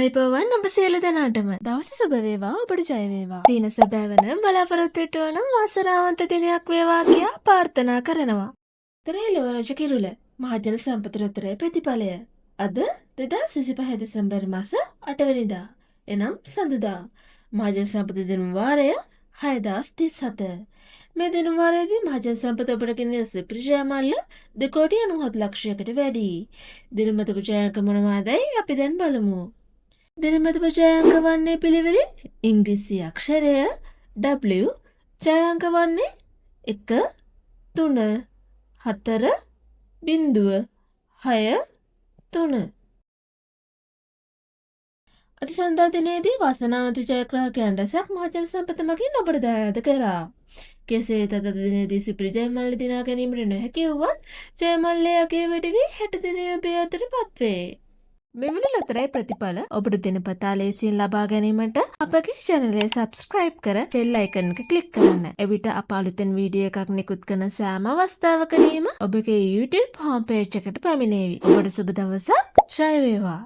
අයිබෝවන් ඔබ සියලු දෙනාටම දවස සුබ වේවා ඔබට ජය වේවා. දින සැබෑවන බලාපොරොත්තු වන වාසනාවන්ත දිනයක් වේවා කියා ප්‍රාර්ථනා කරනවා. තරේලව රජ කිරුළ මහජන සම්පත රත්තරේ ප්‍රතිඵලය. අද 2025 දෙසැම්බර් මාස 8 වෙනිදා එනම් සඳුදා. මහජන සම්පත දින වාරය 6037. මේ දින වාරයේදී මහජන සම්පත ඔබට ගෙනෙන ප්‍රජා මල්ල 2,97,00,000කට වැඩි. දිනමත ප්‍රජාංක මොනවාදයි අපි දැන් බලමු. දිනමත ජයාංක වන්නේ පිළිවෙලින් ඉංග්‍රීසි අක්ෂරය W ජයාංක වන්නේ 1 3 4 0 6 3. අතිසන්දා දිනේදී වාසනාවන්ත ජයග්‍රාහකයන් රැසක් මහජන සම්පත මගින් ඔබට දායාද කරා. කෙසේ වෙතත් අද දිනේදී සුපිරි ජය මල්ල දිනා ගැනීමට නොහැකි වුවත් ජය මල්ලේ අගේ වැඩි වී 60 දිනය ඔබේ අතටපත් වේ. මෙවැනි ලොතරැයි ප්‍රතිඵල ඔබට දිනපතා ලේසියෙන් ලබා ගැනීමට අපගේ channel එක subscribe කර bell icon එක click කරන්න. එවිට අප අලුතෙන් වීඩියෝ එකක් නිකුත් කරන සෑම අවස්ථාවකදීම ඔබගේ YouTube home page එකට පැමිණේවි. ඔබට සුබ දවසක්. ජය වේවා.